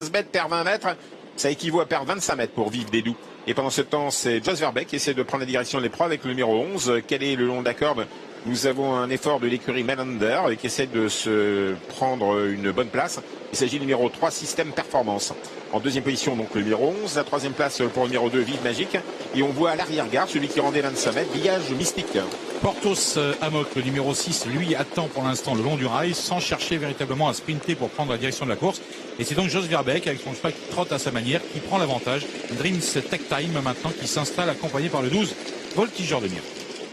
mètres perd 20 mètres, ça équivaut à perdre 25 mètres pour Vive des Doux. Et pendant ce temps, c'est Jos Verbeek qui essaie de prendre la direction de l'épreuve avec le numéro 11. Quel est le long de la corde? Nous avons un effort de l'écurie Melander qui essaie de se prendre une bonne place. Il s'agit du numéro 3, Système Performance. En deuxième position, donc le numéro 11. La troisième place pour le numéro 2, Vive Magique. Et on voit à l'arrière-garde, celui qui rendait 25 mètres, Village Mystique. Porthos Amok, le numéro 6, lui attend pour l'instant le long du rail sans chercher véritablement à sprinter pour prendre la direction de la course. Et c'est donc Jos Verbeek avec son cheval qui trotte à sa manière qui prend l'avantage. Dreams Tech Time maintenant qui s'installe accompagné par le 12, Voltigeur de Mire.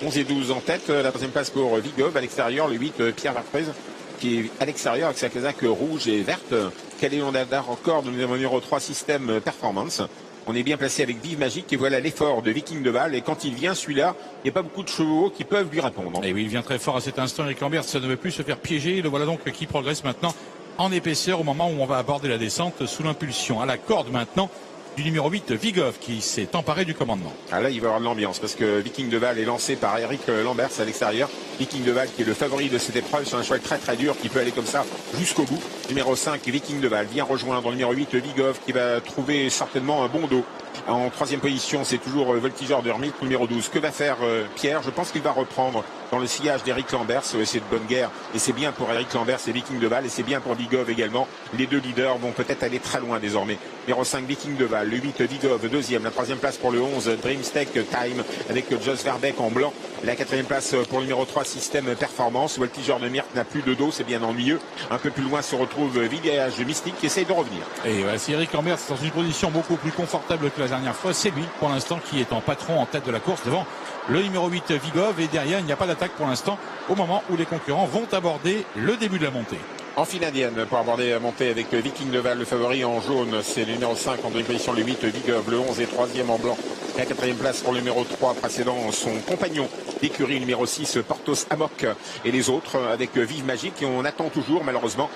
11 et 12 en tête. La troisième place pour Vigov. À l'extérieur, le 8, Pierre Verprise qui est à l'extérieur avec sa casaque rouge et verte. Quel est encore le numéro 3, Système Performance. On est bien placé avec Vive Magique et voilà l'effort de Viking de Val. Et quand il vient celui-là, il n'y a pas beaucoup de chevaux qui peuvent lui répondre. Et oui, il vient très fort à cet instant. Eric Lambert, ça ne veut plus se faire piéger. Le voilà donc qui progresse maintenant en épaisseur au moment où on va aborder la descente sous l'impulsion. À la corde maintenant du numéro 8, Vigov, qui s'est emparé du commandement. Ah là, il va y avoir de l'ambiance parce que Viking de Val est lancé par Eric Lambert à l'extérieur. Viking de Val qui est le favori de cette épreuve sur un cheval très très dur qui peut aller comme ça jusqu'au bout. Numéro 5, Viking de Val vient rejoindre le numéro 8, Vigov, qui va trouver certainement un bon dos. En troisième position, c'est toujours Voltigeur de Hermite, numéro 12. Que va faire Pierre? Je pense qu'il va reprendre dans le sillage d'Eric Lambert. C'est de bonne guerre et c'est bien pour Eric Lambert, c'est Viking de Val et c'est bien pour Vigov également. Les deux leaders vont peut-être aller très loin désormais. Numéro 5, Viking de Val, le 8, Vigov, deuxième. La troisième place pour le 11, Dreams Tech Time avec Jos Verbeek en blanc. La quatrième place pour le numéro 3, Système Performance. Voltigeur de Myrthe n'a plus de dos, c'est bien ennuyeux. Un peu plus loin se retrouve Village Mystique qui essaye de revenir. Et voilà, si Eric Lambert est dans une position beaucoup plus confortable que la dernière fois, c'est lui pour l'instant qui est en patron en tête de la course devant le numéro 8 Vigov. Et derrière, il n'y a pas d'attaque pour l'instant au moment où les concurrents vont aborder le début de la montée. En file indienne pour aborder la montée avec Viking de Val, le favori en jaune, c'est le numéro 5 en deuxième position, le 8 Vigov, le 11 et troisième en blanc. La quatrième place pour le numéro 3 précédent, son compagnon d'écurie numéro 6, Porthos Amok et les autres avec Vive Magique. Et on attend toujours malheureusement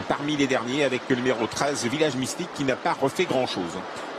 parmi les derniers avec le numéro 13, Village Mystique qui n'a pas refait grand chose.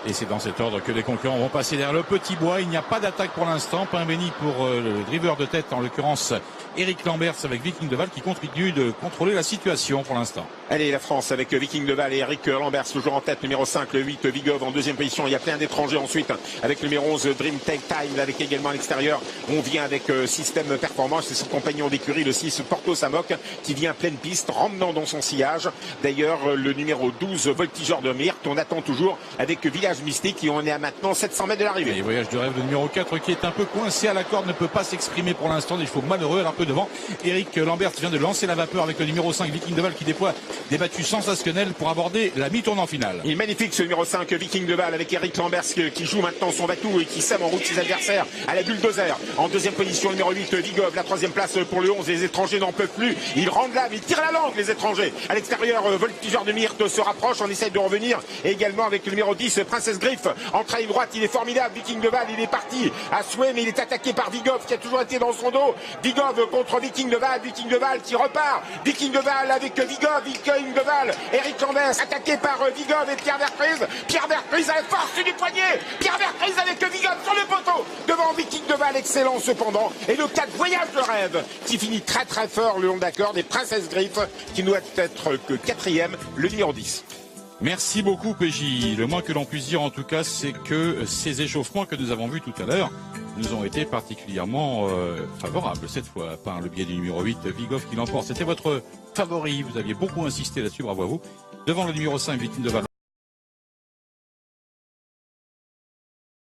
Et c'est dans cet ordre que les concurrents vont passer derrière le petit bois. Il n'y a pas d'attaque pour l'instant. Pain béni pour le driver de tête, en l'occurrence Eric Lambert avec Viking de Val qui continue de contrôler la situation pour l'instant. Allez, la France avec Viking de Val et Eric Lambert toujours en tête. Numéro 5, le 8 Vigov en deuxième position. Il y a plein d'étrangers ensuite avec le numéro 11 Dream Tech Time avec également à l'extérieur. On vient avec Système Performance et son compagnon d'écurie, le 6 Porthos Amok qui vient pleine piste, ramenant dans son sillage. D'ailleurs, le numéro 12 Voltigeur de Myrthe. On attend toujours avec Village Mystique et on est à maintenant 700 mètres de l'arrivée. Et voyage de rêve, le numéro 4 qui est un peu coincé à la corde, ne peut pas s'exprimer pour l'instant. Il faut malheureux, alors que devant, Eric Lambert vient de lancer la vapeur avec le numéro 5 Viking de Val qui déploie des battues sensationnelles pour aborder la mi-tournant finale. Il est magnifique ce numéro 5 Viking de Val avec Eric Lambert qui joue maintenant son batou et qui sème en route ses adversaires à la bulldozer. En deuxième position, le numéro 8 Vigov, la troisième place pour le 11. Les étrangers n'en peuvent plus. Ils rendent l'âme, ils tirent la langue les étrangers. À l'extérieur, Voltigeur de Myrthe se rapproche, on essaie de revenir. Et également avec le numéro 10 Princesse Griffe. En train droite, il est formidable. Viking de Val, il est parti à souhait, mais il est attaqué par Vigov qui a toujours été dans son dos. Vigov contre Viking de Val qui repart. Viking de Val avec Vigov, Viking de Val, Eric Lambert attaqué par Vigov et Pierre Verprise. Pierre Verprise à la force du poignet. Pierre Verprise avec Vigov sur le poteau. Devant Viking de Val, excellent cependant. Et le 4 voyage de rêve qui finit très très fort le long d'accord des Princesses Griffe qui ne doit être que quatrième, le numéro 10. Merci beaucoup PJ. Le moins que l'on puisse dire en tout cas, c'est que ces échauffements que nous avons vus tout à l'heure nous ont été particulièrement favorables cette fois, par le biais du numéro 8 Vigov qui l'emporte. C'était votre favori, vous aviez beaucoup insisté là-dessus, bravo à vous. Devant le numéro 5 Viking de Val.